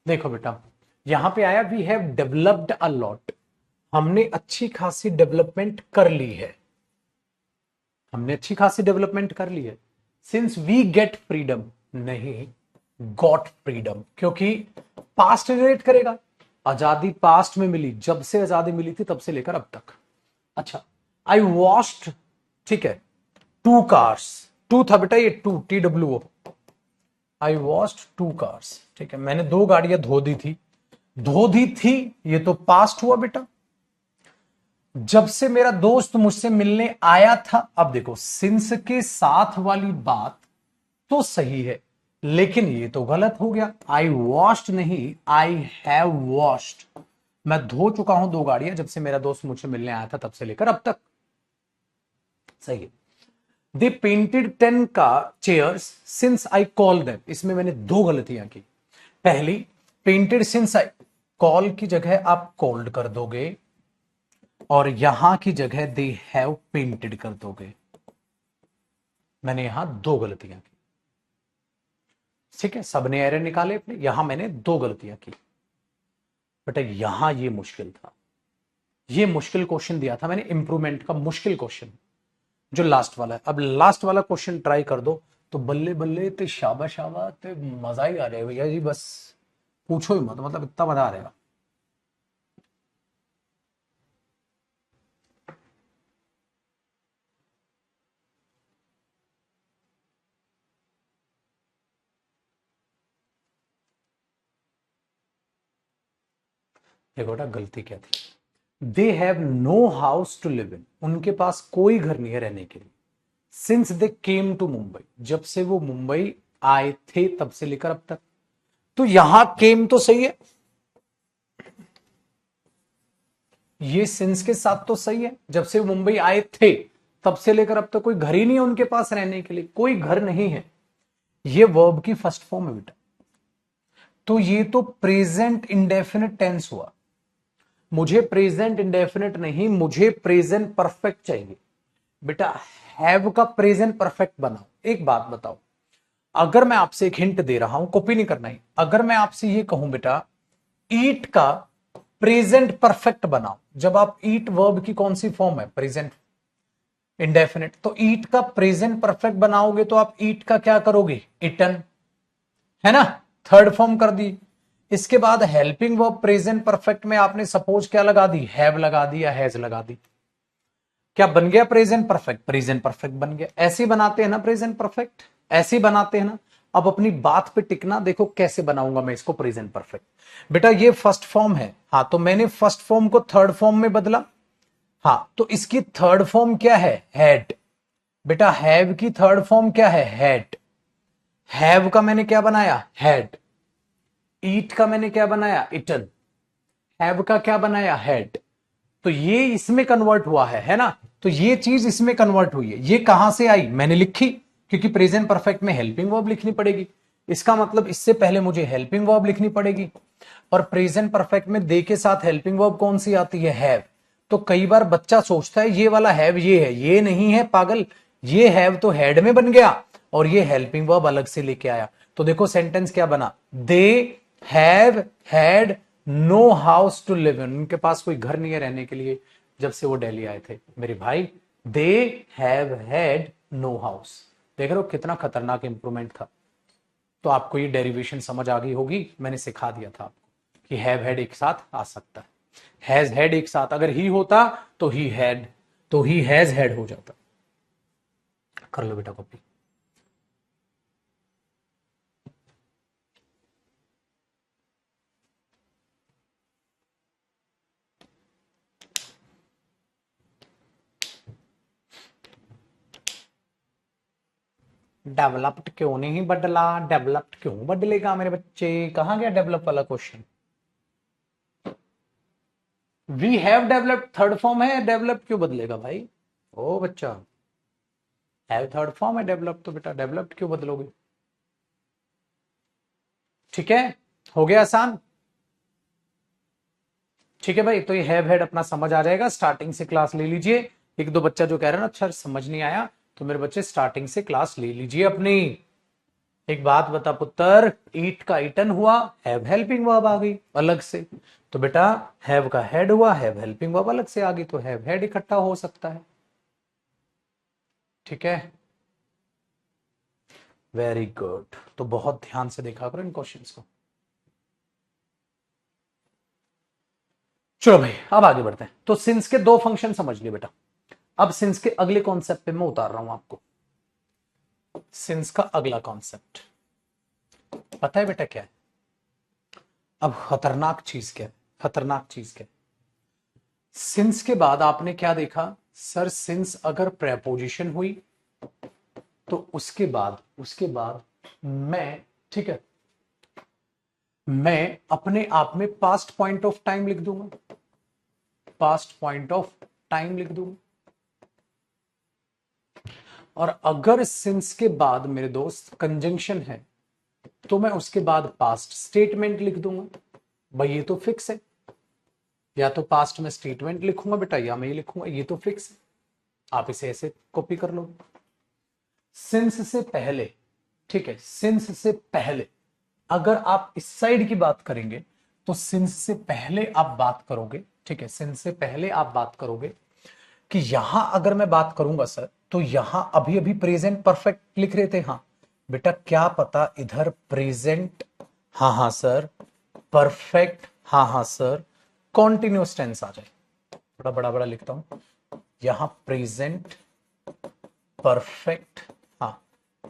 S1: देखो बेटा, यहां पे आया we have developed a lot, हमने अच्छी खासी डेवलपमेंट कर ली है, हमने अच्छी खासी डेवलपमेंट कर ली है। सिंस वी गेट फ्रीडम, नहीं गॉट फ्रीडम, क्योंकि पास्ट रिलेट करेगा। आजादी पास्ट में मिली, जब से आजादी मिली थी तब से लेकर अब तक। अच्छा, आई वॉश्ड, ठीक है, टू कार्स, टू था बेटा, ये two TWO, I washed two cars, ठीक है, मैंने दो गाड़ियां धो दी थी। धो दी थी, ये तो पास्ट हुआ बेटा। जब से मेरा दोस्त मुझसे मिलने आया था, अब देखो सिंस के साथ वाली बात तो सही है, लेकिन ये तो गलत हो गया। आई वॉश्ड नहीं, आई हैव वॉश्ड। मैं धो चुका हूं दो गाड़ियां, जब से मेरा दोस्त मुझसे मिलने आया था तब से लेकर अब तक। सही है। दे पेंटेड 10 का chairs since I call them, इसमें मैंने दो गलतियां की। पहली, पेंटेड सिंस आई, कॉल की जगह आप कॉल्ड कर दोगे और यहां की जगह दे हैव पेंटेड कर दोगे। मैंने यहां दो गलतियां की, ठीक है, सबने एरर निकाले अपने, यहां मैंने दो गलतियां की। बेटा यहां ये मुश्किल था, ये मुश्किल क्वेश्चन दिया था मैंने, इंप्रूवमेंट का मुश्किल क्वेश्चन जो लास्ट वाला है। अब लास्ट वाला क्वेश्चन ट्राई कर दो तो बल्ले बल्ले ते शाबा शाबा ते मजा ही आ जाएगा भैया जी, बस पूछो ही मत, मतलब इतना मजा आ जाएगा। देखो बेटा गलती क्या थी, they have no house to live in, उनके पास कोई घर नहीं है रहने के लिए। Since they came to Mumbai, जब से वो मुंबई आए थे तब से लेकर अब तक। तो यहां केम तो सही है, ये सिंस के साथ तो सही है, जब से वो मुंबई आए थे तब से लेकर अब तक कोई घर ही नहीं है उनके पास रहने के लिए, कोई घर नहीं है, ये वर्ब की फर्स्ट फॉर्म है बेटा। तो ये तो प्रेजेंट इंडेफिनिट टेंस हुआ, मुझे प्रेजेंट इंडेफिनिट नहीं, मुझे प्रेजेंट परफेक्ट चाहिए। बेटा हैव का प्रेजेंट परफेक्ट बनाओ। एक बात बताओ, अगर मैं आपसे एक हिंट दे रहा हूं, कॉपी नहीं करना है, अगर मैं आपसे ये कहूं बेटा ईट का प्रेजेंट परफेक्ट बनाओ, जब आप ईट वर्ब की कौन सी फॉर्म है, प्रेजेंट इंडेफिनिट, तो ईट का प्रेजेंट परफेक्ट बनाओगे तो आप ईट का क्या करोगे, इटन, है ना, थर्ड फॉर्म कर दी। इसके बाद हेल्पिंग वर्ब प्रेजेंट परफेक्ट में आपने सपोज क्या लगा दी, हैव लगा दी या हैज लगा दी, क्या बन गया प्रेजेंट परफेक्ट, प्रेजेंट परफेक्ट बन गया। ऐसे ही बनाते हैं ना प्रेजेंट परफेक्ट, ऐसे ही बनाते हैं ना। अब अपनी बात पे टिकना, देखो कैसे बनाऊंगा मैं इसको प्रेजेंट परफेक्ट। बेटा ये फर्स्ट फॉर्म है, हाँ, तो मैंने फर्स्ट फॉर्म को थर्ड फॉर्म में बदला, हाँ, तो इसकी थर्ड फॉर्म क्या है, हैड। बेटा हैव की थर्ड फॉर्म क्या है, हैड। हैव का मैंने क्या बनाया, हैड। ईट का मैंने क्या बनाया, इटन। हैव का क्या बनाया, हैड। तो ये इसमें कन्वर्ट हुआ है ना, तो ये चीज इसमें कन्वर्ट हुई है। ये कहां से आई, मैंने लिखी, क्योंकि प्रेजेंट परफेक्ट में हेल्पिंग वर्ब लिखनी पड़ेगी, इसका मतलब इससे पहले मुझे हेल्पिंग वर्ब लिखनी पड़ेगी। और प्रेजेंट परफेक्ट में दे के साथ हेल्पिंग वर्ब कौन सी आती है, हैव। तो कई बार बच्चा सोचता है ये वाला हैव ये है, ये नहीं है पागल, ये हैव तो हेड में बन गया और ये हेल्पिंग वर्ब अलग से लेके आया। तो देखो सेंटेंस क्या बना, they have had no house to live in, उनके पास कोई घर नहीं है रहने के लिए जब से वो दिल्ली आए थे। मेरे भाई they have had no house, देख रहे हो कितना खतरनाक इंप्रूवमेंट था। तो आपको ये डेरिवेशन समझ आ गई होगी, मैंने सिखा दिया था आपको कि हैव हैड एक साथ आ सकता है, हैज हैड एक साथ, अगर ही होता तो ही हैड, तो ही हैज हैड हो जाता। कर लो बेटा कॉपी। डेवलप्ड क्यों नहीं बदला, डेवलप्ड क्यों बदलेगा मेरे बच्चे, कहां गया डेवलप वाला question. We have developed third form है, डेवलप क्यों बदलेगा भाई, ओ बच्चा, हैव थर्ड फॉर्म है, डेवलप तो बेटा डेवलप्ड क्यों बदलोगे। ठीक है, हो गया आसान। ठीक है भाई, तो ये हैव हैड अपना समझ आ जाएगा, स्टार्टिंग से क्लास ले लीजिए। एक दो बच्चा जो कह रहा है ना अच्छा समझ नहीं आया, तो मेरे बच्चे स्टार्टिंग से क्लास ले लीजिए अपनी। एक बात बता पुत्र, ईट का ईटन हुआ, हैव हेल्पिंग वर्ब आ गई अलग से, तो बेटा हैव का हेड हुआ, हैव हेल्पिंग वर्ब अलग से आ गई, तो हैव हेड इकट्ठा हो सकता है। ठीक है, वेरी गुड। तो बहुत ध्यान से देखा करो इन क्वेश्चंस को। चलो भाई अब आगे बढ़ते हैं। तो सिंस के दो फंक्शन समझ लिए बेटा, अब सिंस के अगले कॉन्सेप्ट पे मैं उतार रहा हूं आपको। सिंस का अगला कॉन्सेप्ट पता है बेटा क्या है, अब खतरनाक चीज क्या है, खतरनाक चीज क्या है। सिंस के बाद आपने क्या देखा सर, सिंस अगर प्रेपोजिशन हुई तो उसके बाद मैं, ठीक है, मैं अपने आप में पास्ट पॉइंट ऑफ टाइम लिख दूंगा, पास्ट पॉइंट ऑफ टाइम लिख दूंगा। और अगर सिंस के बाद मेरे दोस्त कंजंक्शन है तो मैं उसके बाद पास्ट स्टेटमेंट लिख दूंगा। भाई ये तो फिक्स है, या तो पास्ट में स्टेटमेंट लिखूंगा बेटा या मैं ये लिखूंगा, ये तो फिक्स है। आप इसे ऐसे कॉपी कर लो। सिंस से पहले, ठीक है, सिंस से पहले अगर आप इस साइड की बात करेंगे तो सिंस से पहले आप बात करोगे, ठीक है, सिंस से पहले आप बात करोगे कि यहां अगर मैं बात करूंगा सर तो यहां अभी अभी प्रेजेंट परफेक्ट लिख रहे थे, हाँ बेटा क्या पता इधर प्रेजेंट, हाँ हाँ सर, परफेक्ट, हाँ हाँ सर, कॉन्टिन्यूस टेंस आ जाए। थोड़ा बड़ा बड़ा लिखता हूं, यहां प्रेजेंट परफेक्ट, हाँ,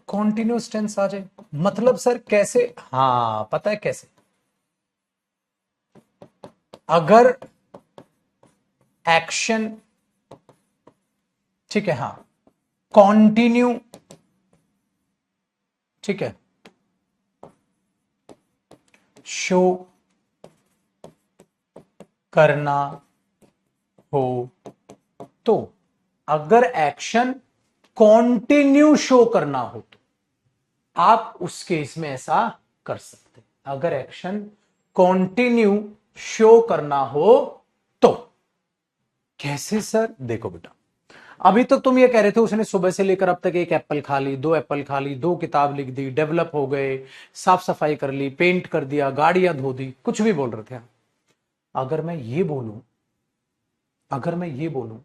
S1: कॉन्टिन्यूस टेंस आ जाए। मतलब सर कैसे, हाँ पता है कैसे, अगर एक्शन, ठीक है, हाँ, कॉन्टिन्यू, ठीक है, शो करना हो, तो अगर एक्शन कॉन्टिन्यू शो करना हो तो आप उस केस में ऐसा कर सकते हैं। अगर एक्शन कॉन्टिन्यू शो करना हो तो कैसे सर, देखो बेटा अभी तक तुम ये कह रहे थे उसने सुबह से लेकर अब तक एक एप्पल खा ली, दो एप्पल खा ली, दो किताब लिख दी, डेवलप हो गए, साफ सफाई कर ली, पेंट कर दिया, गाड़ियां धो दी, कुछ भी बोल रहे थे आप। अगर मैं ये बोलूं, अगर मैं ये बोलूं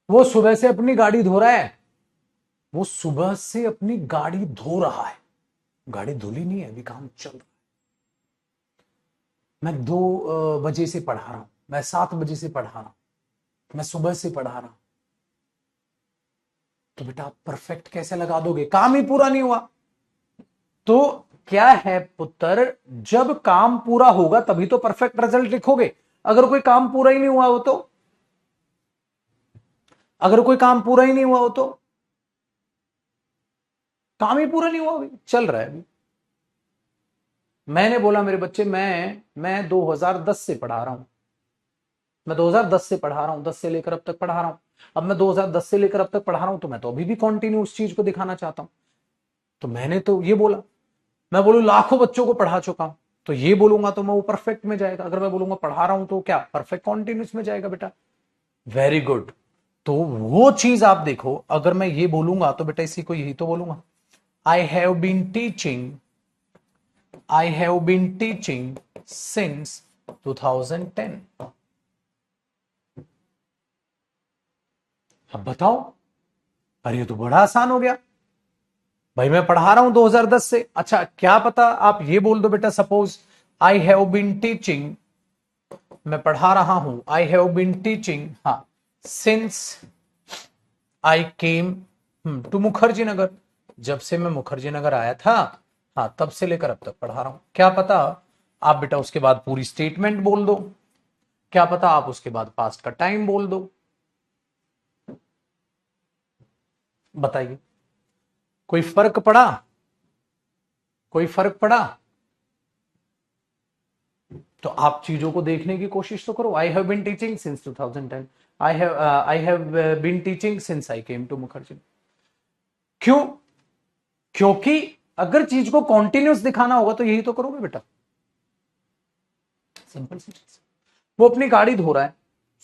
S1: वो सुबह से अपनी गाड़ी धो रहा है, वो सुबह से अपनी गाड़ी धो रहा है, गाड़ी धुली नहीं है, अभी काम चल रहा है। मैं 2 बजे से पढ़ा रहा हूं, मैं 7 बजे से पढ़ा रहा हूं, मैं सुबह से पढ़ा रहा हूं, तो बेटा आप परफेक्ट कैसे लगा दोगे? काम ही पूरा नहीं हुआ। तो क्या है पुत्र, जब काम पूरा होगा तभी तो परफेक्ट रिजल्ट लिखोगे। अगर कोई काम पूरा ही नहीं हुआ हो तो, अगर कोई काम पूरा ही नहीं हुआ हो तो, काम ही पूरा नहीं हुआ, अभी चल रहा है। अभी मैंने बोला मेरे बच्चे, मैं 2010 से पढ़ा रहा हूं, मैं 2010 से पढ़ा रहा हूं, 10 से लेकर अब तक पढ़ा रहा हूं। अब मैं 2010 से लेकर अब तक पढ़ा रहा हूं, तो मैं तो अभी भी कंटिन्यू उस चीज को दिखाना चाहता हूं। तो मैंने तो ये बोला, मैं बोलूं लाखों बच्चों को पढ़ा चुका हूं, तो ये बोलूंगा तो मैं वो परफेक्ट में जाएगा। अगर मैं बोलूंगा पढ़ा रहा हूं तो क्या परफेक्ट कॉन्टिन्यूस में जाएगा बेटा। Very good. तो वो चीज आप देखो, अगर मैं ये बोलूंगा तो बेटा इसी को यही तो बोलूंगा, I have been teaching, I have been teaching since 2010। अब बताओ, अरे ये तो बड़ा आसान हो गया भाई, मैं पढ़ा रहा हूं 2010 से। अच्छा क्या पता आप ये बोल दो बेटा, suppose I have been teaching, मैं पढ़ा रहा हूं, आई हैव बीन टीचिंग, हाँ, since I came to Mukherjee Nagar, जब से मैं मुखर्जी नगर आया था, हाँ, तब से लेकर अब तक पढ़ा रहा हूं। क्या पता आप बेटा उसके बाद पूरी स्टेटमेंट बोल दो, क्या पता आप उसके बाद पास्ट का टाइम बोल दो। बताइए, कोई फर्क पड़ा? कोई फर्क पड़ा? तो आप चीजों को देखने की कोशिश तो करो। I have been teaching since 2010, I have been teaching since I came to Mukherjee. क्यों? क्योंकि अगर चीज को कॉन्टिन्यूस दिखाना होगा तो यही तो करोगे बेटा, सिंपल सी चीज। वो अपनी गाड़ी धो रहा है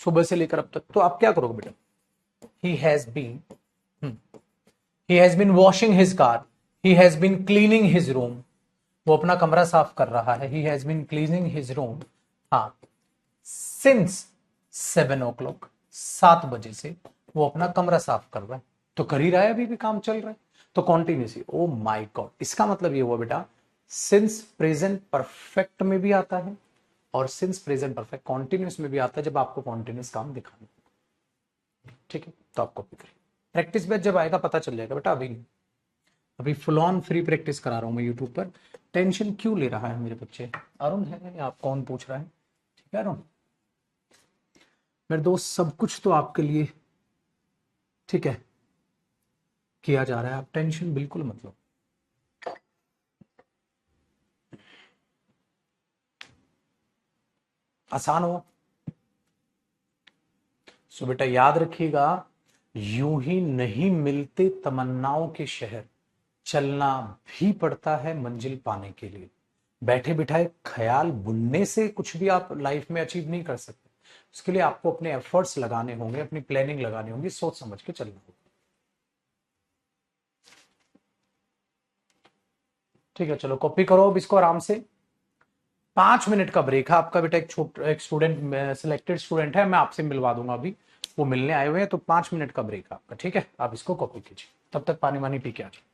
S1: सुबह से लेकर अब तक, तो आप क्या करोगे बेटा? He has been, he has been washing his car, he has been cleaning his room, वो अपना कमरा साफ कर रहा है, he has been cleaning his room, हाँ, सिंस 7 o'clock, 7 बजे से वो अपना कमरा साफ कर रहा है, तो कर ही रहा है, अभी भी काम चल रहा है, तो कॉन्टिन्यूसली। ओ माय गॉड, इसका मतलब ये हुआ बेटा, सिंस प्रेजेंट परफेक्ट में भी आता है और सिंस प्रेजेंट परफेक्ट कॉन्टिन्यूस में भी आता है, जब आपको कॉन्टिन्यूस काम दिखाना। ठीक है, तो आप कॉपी करिए। प्रैक्टिस बैच जब आएगा पता चल जाएगा बेटा, अभी नहीं। अभी फुल ऑन फ्री प्रैक्टिस करा रहा हूं मैं यूट्यूब पर। टेंशन क्यों ले रहा है मेरे बच्चे? अरुण है या आप, कौन पूछ रहा है? ठीक है अरुण मेरे दोस्त, सब कुछ तो आपके लिए, ठीक है, किया जा रहा है, आप टेंशन बिल्कुल मत लो। आसान हो। सो बेटा याद रखिएगा, यूं ही नहीं मिलते तमन्नाओं के शहर, चलना भी पड़ता है मंजिल पाने के लिए। बैठे बिठाए ख्याल बुनने से कुछ भी आप लाइफ में अचीव नहीं कर सकते, उसके लिए आपको अपने एफर्ट्स लगाने होंगे, अपनी प्लानिंग लगानी होगी, सोच समझ के चलना होगा। ठीक है, चलो कॉपी करो अब इसको आराम से। 5 मिनट का ब्रेक है आपका बेटा, एक स्टूडेंट, सिलेक्टेड स्टूडेंट है, मैं आपसे मिलवा दूंगा अभी, वो मिलने आए हुए हैं, तो 5 मिनट का ब्रेक है आपका, ठीक है, आप इसको कॉपी कीजिए, तब तक पानी वानी पी के आ जाए।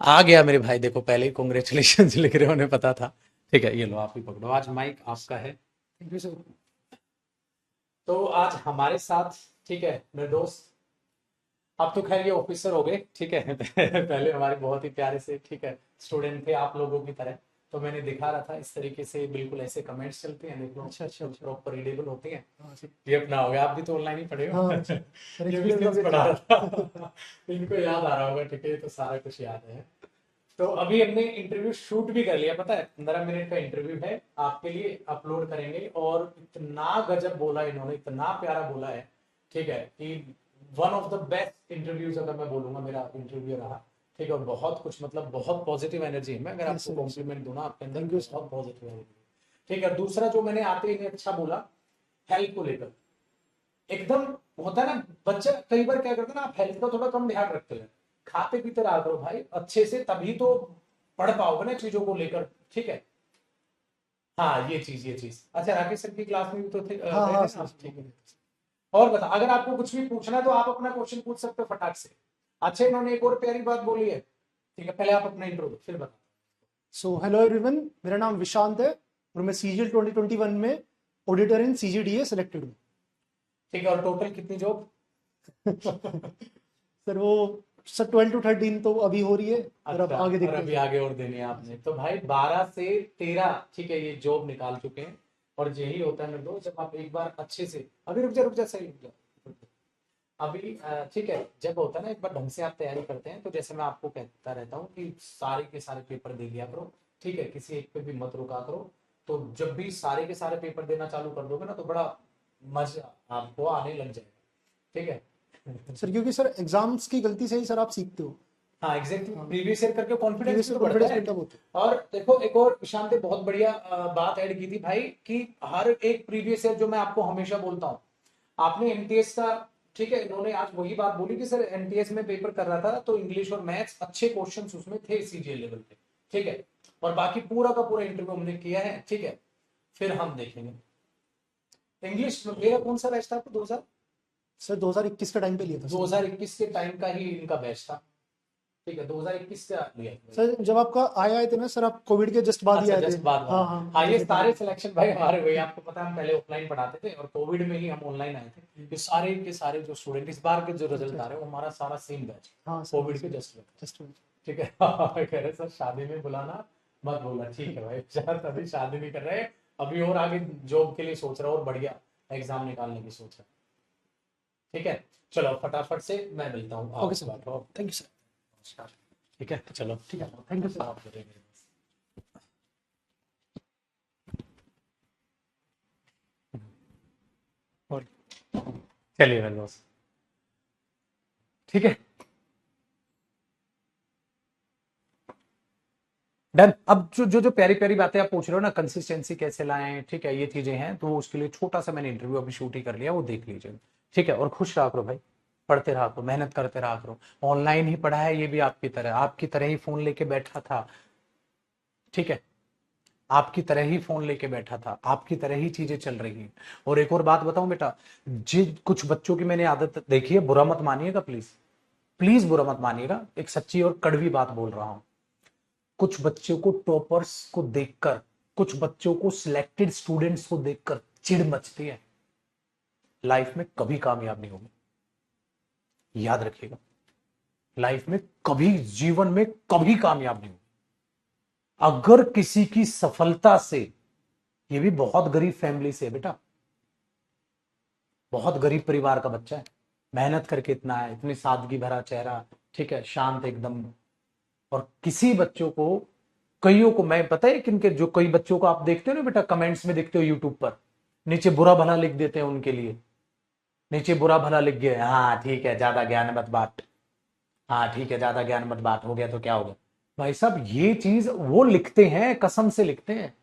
S1: आ गया मेरे भाई, देखो पहले ही कॉन्ग्रेचुलेशन लिख रहे हो, उन्हें पता था। ठीक है, ये लो आप ही पकड़ो, आज माइक आपका है। Thank you sir. तो आज हमारे साथ, ठीक है, मेरे दोस्त, अब तो खैर ये ऑफिसर हो गए, ठीक है। पहले हमारे बहुत ही प्यारे से, ठीक है, स्टूडेंट थे आप लोगों की तरह। तो मैंने दिखा रहा था इस तरीके से, बिल्कुल ऐसे कमेंट्स चलते हैं, देख लो।
S2: अच्छा अच्छा अच्छा।
S1: प्रॉपर रीडेबल होते हैं।
S2: हाँ सर।
S1: ये अपना हो गया, आप भी तो ऑनलाइन ही पढ़े हो।
S2: हाँ सर,
S1: ये भी
S2: एक्सपीरियंस
S1: skills
S2: काफी
S1: पढ़ा
S2: अच्छा
S1: रहा
S2: है।
S1: था। इनको याद आ रहा होगा, ठीक है, ये तो सारा कुछ याद है। तो अभी हमने इंटरव्यू शूट भी कर लिया, पता है, 15 मिनट का इंटरव्यू है, आपके लिए अपलोड करेंगे। और इतना गजब बोला इन्होंने, इतना प्यारा बोला है, ठीक है, कि one of the best interviews अगर मैं बोलूंगा मेरा इंटरव्यू रहा। ठीक है, और बहुत कुछ, मतलब बहुत पॉजिटिव एनर्जी है। मैं अगर
S2: यस
S1: आपको
S2: सर, यस सर।
S1: कॉम्प्लीमेंट दूं ना, आपके अंदर
S2: थैंक यू सर।
S1: बहुत पॉजिटिव एनर्जी। ठीक है, दूसरा जो मैंने आते ही अच्छा बोला, हेल्थ को लेकर एकदम, होता है ना, बच्चा कई बार क्या करते हैं ना, आप हेल्थ का थोड़ा कम ध्यान रखते हैं। खाते पीते रहा करो भाई अच्छे से, तभी तो पढ़ पाओगे ना चीजों को लेकर। ठीक है, हाँ ये चीज अच्छा, राकेश सर की क्लास में भी तो थे,
S2: हाँ
S1: गए
S2: हाँ
S1: थे ना
S2: सर
S1: आप,
S2: सर, वो
S1: ठीक है।
S2: बढ़िया था।
S1: और बता, अगर आपको कुछ भी पूछना है तो आप अपना क्वेश्चन पूछ सकते हो फटाक से। अच्छा, इन्होंने एक और प्यारी बात बोली है, ठीक है, पहले आप अपना इंट्रो दो फिर बता।
S2: सो हेलो एवरीवन, मेरा नाम विशांत है और मैं सीजीएल 2021 में ऑडिटर इन सीजीडीए सेलेक्टेड हूँ।
S1: ठीक है, और टोटल कितनी जॉब?
S2: सर वो सर 12 to 13 तो अभी हो रही है, और अब
S1: अच्छा,
S2: आगे
S1: और
S2: देखते हैं
S1: अभी
S2: सर।
S1: आगे और देनी है आपने, तो भाई 12 से 13, ठीक है, ये जॉब निकाल चुके हैं। और यही होता है मेरे दोस्त, जब आप एक बार अच्छे से, अभी रुक जा सही, रुक जा अभी, ठीक है, जब होता है ना एक बार ढंग से आप तैयारी करते हैं, तो जैसे मैं आपको कहता रहता हूँ कि सारे के सारे पेपर दे दिया करो। ठीक है, किसी एक पे भी मत रुका करो। तो जब भी सारे के सारे पेपर देना चालू कर दोगे ना, तो बड़ा मजा आपको आने लग जाएगा। ठीक है।
S2: सर क्योंकि सर एग्जाम्स की गलती से ही सर आप सीखते हो।
S1: हाँ एग्जैक्टली,
S2: हाँ,
S1: प्रीवियस ईयर करके कॉन्फिडेंस
S2: प्रीवियस
S1: भी तो बढ़ता
S2: कॉन्फिडेंस
S1: है।
S2: बिल्डअप होता
S1: और देखो, एक और शांति बहुत बढ़िया बात ऐड की थी भाई, कि हर एक प्रीवियस ईयर, जो मैं आपको हमेशा बोलता हूँ, आपने एमटीएस का, ठीक है, इन्होंने आज वही बात बोली कि सर एमटीएस में पेपर कर रहा था, तो इंग्लिश और मैथ्स अच्छे क्वेश्चंस उसमें थे सीजीएल लेवल पे। ठीक है, और बाकी पूरा का पूरा इंटरव्यू हमने किया है। ठीक है, फिर हम देखेंगे। इंग्लिश मेरा कौन सा बैच था आपको? 2000
S2: है। सर 2021 के टाइम पे लिया था सर मैंने।
S1: 2021 के टाइम का ही इनका बैच था। ठीक है, 2021 से लिया था।
S2: सर जब आपका आए थे ना सर, आप कोविड के जस्ट बाद ही
S1: अच्छा,
S2: आए थे।
S1: जस्ट बाद वाला।
S2: हाँ हाँ,
S1: हाँ, ये
S2: जैसे
S1: सारे
S2: कोविड।
S1: सिलेक्शन भाई हमारे हुए, आपको पता है हम पहले ऑफलाइन पढ़ाते थे, और कोविड में ही हम ऑनलाइन आए थे। ये सारे के सारे जो स्टूडेंट इस बार के जो
S2: अच्छा
S1: रिजल्ट आ
S2: अच्छा।
S1: रहे हैं, वो हमारा सारा सेम बैच,
S2: हाँ सर, हाँ
S1: कोविड के
S2: सर।
S1: जस्ट।
S2: जस्ट।
S1: ठीक है। कह रहे सर शादी में बुलाना मत बोलना, ठीक है भाई। शायद अभी शादी नहीं कर रहे, अभी और आगे जॉब के लिए सोच रहा हूँ, और बढ़िया एग्जाम निकालने की सोच रहा हूँ। ठीक है, चलो फटाफट से मैं मिलता हूँ
S2: ओके
S1: आपसे,
S2: सर।
S1: बात हो।
S2: Thank you sir.
S1: नमस्कार। ठीक है, चलो,
S2: ठीक है, थैंक यू सर।
S1: आप करेंगे। और चलिए मेरे दोस्त, ठीक है, डन। अब जो जो जो प्यारी प्यारी बातें आप पूछ रहे हो ना, कंसिस्टेंसी कैसे लाएं, ठीक है, ये चीजें हैं, तो उसके लिए छोटा सा मैंने इंटरव्यू अभी शूट ही कर लिया, वो देख लीजिए। ठीक है, और खुश रहा करो भाई, पढ़ते रहा करो, मेहनत करते रहा करो। ऑनलाइन ही पढ़ा है, ये भी आपकी तरह ही फोन लेके बैठा था। ठीक है, आपकी तरह ही फोन लेके बैठा था, आपकी तरह ही चीजें चल रही हैं। और एक और बात बताऊं बेटा, जी, कुछ बच्चों की मैंने आदत देखी है, बुरा मत मानिएगा प्लीज, प्लीज बुरा मत मानिएगा, एक सच्ची और कड़वी बात बोल रहा हूं। कुछ बच्चों को, टॉपर्स को देखकर, कुछ बच्चों को, सिलेक्टेड स्टूडेंट्स को देखकर चिढ़ मचती है। लाइफ में कभी कामयाब नहीं होगी, याद रखिएगा। लाइफ में कभी, जीवन में कभी कामयाब नहीं होगी। अगर किसी की सफलता से, ये भी बहुत गरीब फैमिली से है बेटा, बहुत गरीब परिवार का बच्चा है, मेहनत करके इतना है, इतनी सादगी भरा चेहरा, ठीक है, शांत एकदम। और किसी बच्चों को, कईयों को, मैं पता है किनके, जो कई बच्चों को आप देखते हो ना बेटा, कमेंट्स में देखते हो यूट्यूब पर, नीचे बुरा भला लिख देते हैं उनके लिए, नीचे बुरा भला लिख गया, हाँ ठीक है ज्यादा ज्ञान मत बांट, हाँ ठीक है ज्यादा ज्ञान मत बांट, हो गया तो क्या हो गया। भाई साहब, ये चीज वो लिखते हैं, कसम से लिखते हैं,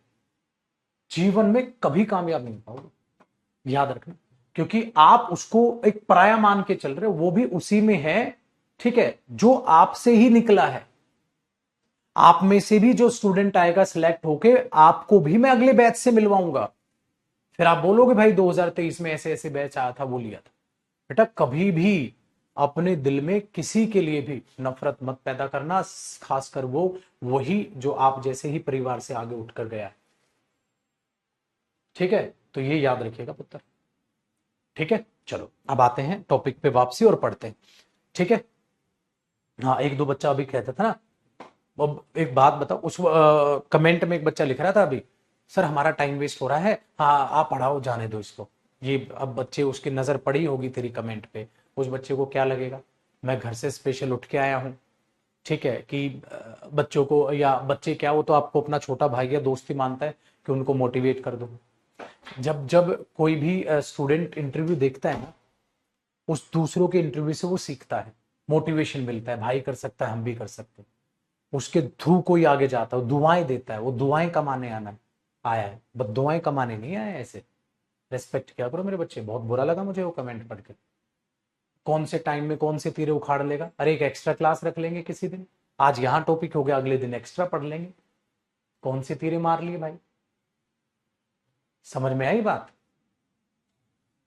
S1: जीवन में कभी कामयाब नहीं हो पाओगे, याद रखना। क्योंकि आप उसको एक पराया मान के चल रहे हो, वो भी उसी में है, ठीक है, जो आपसे ही निकला है। आप में से भी जो स्टूडेंट आएगा सिलेक्ट होके, आपको भी मैं अगले बैच से मिलवाऊंगा। फिर आप बोलोगे भाई 2023 में ऐसे ऐसे बैच आया था, वो लिया था। बेटा कभी भी अपने दिल में किसी के लिए भी नफरत मत पैदा करना, खासकर वही जो आप जैसे ही परिवार से आगे उठकर गया है। ठीक है, तो ये याद रखिएगा पुत्र। ठीक है, चलो अब आते हैं टॉपिक पे वापसी और पढ़ते हैं। ठीक है, हाँ एक दो बच्चा अभी कहता था ना, अब एक बात बताओ, उस कमेंट में एक बच्चा लिख रहा था अभी, सर हमारा टाइम वेस्ट हो रहा है, हाँ आप पढ़ाओ जाने दो इसको। ये अब बच्चे, उसकी नजर पड़ी होगी तेरी कमेंट पे, उस बच्चे को क्या लगेगा, मैं घर से स्पेशल उठ के आया हूँ, ठीक है, कि बच्चों को, या बच्चे क्या, वो तो आपको अपना छोटा भाई या दोस्त ही मानता है कि उनको मोटिवेट कर दो। जब जब कोई भी स्टूडेंट इंटरव्यू देखता है ना, उस दूसरों के इंटरव्यू से वो सीखता है, मोटिवेशन मिलता है, भाई कर सकता है हम भी कर सकते हैं। उसके थ्रू कोई आगे जाता है, वो दुआएं देता है, वो दुआएं कमाने आया है, बस दुआएं कमाने नहीं आया है। ऐसे रेस्पेक्ट किया करो मेरे बच्चे। बहुत बुरा लगा मुझे वो कमेंट पढ़ के, कौन से टाइम में कौन से तीरे उखाड़ लेगा। अरे एक एक्स्ट्रा क्लास रख लेंगे किसी दिन, आज यहाँ टॉपिक हो गया, अगले दिन एक्स्ट्रा पढ़ लेंगे, कौन से तीरे मार लिए भाई। समझ में आई बात?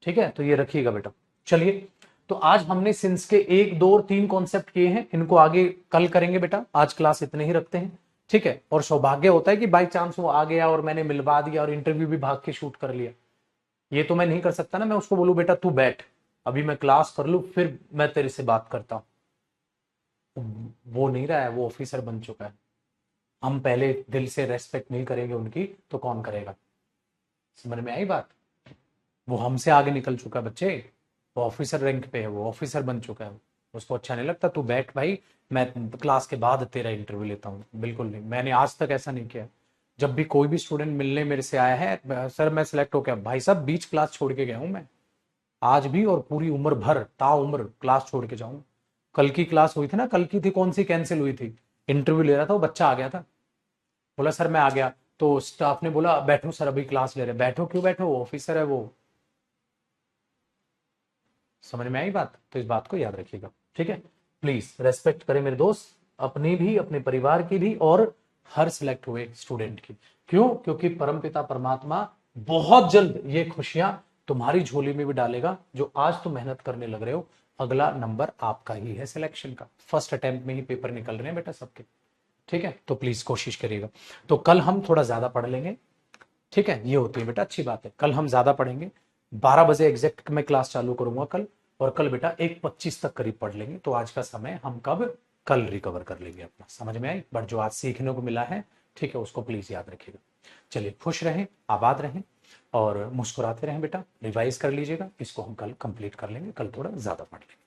S1: ठीक है, तो ये रखिएगा बेटा। चलिए, तो आज हमने सिंस के 1, 2 और 3 कॉन्सेप्ट किए हैं, इनको आगे कल करेंगे बेटा, आज क्लास इतने ही रखते हैं। ठीक है, और सौभाग्य होता है कि बाई चांस वो आ गया और मैंने मिलवा दिया और इंटरव्यू भी भाग के शूट कर लिया, ये तो मैं नहीं कर सकता ना, मैं उसको बोलूं बेटा तू बैठ, अभी मैं क्लास कर लूं फिर मैं तेरे से बात करता हूं। वो नहीं रहा है, वो ऑफिसर बन चुका है। हम पहले दिल से रेस्पेक्ट नहीं करेंगे उनकी तो कौन करेगा। समझ में आई बात? वो हमसे आगे निकल चुका है बच्चे, वो ऑफिसर रैंक पे है, वो ऑफिसर बन चुका है। उसको अच्छा नहीं लगता, तू बैठ भाई, मैं क्लास के बाद तेरा इंटरव्यू लेता हूँ। बिल्कुल नहीं, मैंने आज तक ऐसा नहीं किया। जब भी कोई भी स्टूडेंट मिलने मेरे से आया है, सर मैं सिलेक्ट हो गया, भाई साहब बीच क्लास छोड़ के गया हूँ मैं, आज भी और पूरी उम्र भर ताउम्र क्लास छोड़ के जाऊँ। कल की क्लास हुई थी ना, कल की थी कौन सी, कैंसिल हुई थी, इंटरव्यू ले रहा था, वो बच्चा आ गया था, बोला सर मैं आ गया, तो स्टाफ ने बोला बैठो सर अभी क्लास ले रहे। बैठो, क्यों बैठो, वो ऑफिसर है वो। समझ में आई बात? तो इस बात को याद रखिएगा। ठीक है, प्लीज रेस्पेक्ट करें मेरे दोस्त, अपनी भी, अपने परिवार की भी, और हर सिलेक्ट हुए स्टूडेंट की। क्यों? क्योंकि परमपिता परमात्मा बहुत जल्द ये खुशियां तुम्हारी झोली में भी डालेगा। जो आज तुम मेहनत करने लग रहे हो, अगला नंबर आपका ही है सिलेक्शन का। फर्स्ट अटेम्प्ट में ही पेपर निकल रहे हैं बेटा सबके। ठीक है, तो प्लीज कोशिश करिएगा। तो कल हम थोड़ा ज्यादा पढ़ लेंगे। ठीक है, ये होती है बेटा अच्छी बात है, कल हम ज्यादा पढ़ेंगे। 12 बजे एग्जैक्ट मैं क्लास चालू करूंगा कल, और कल बेटा 1:25 तक करीब पढ़ लेंगे। तो आज का समय हम कल रिकवर कर लेंगे अपना। समझ में आई? बट जो आज सीखने को मिला है, ठीक है, उसको प्लीज याद रखिएगा। चलिए, खुश रहें, आबाद रहें और मुस्कुराते रहें बेटा। रिवाइज कर लीजिएगा, इसको हम कल कंप्लीट कर लेंगे, कल थोड़ा ज्यादा पढ़ लेंगे।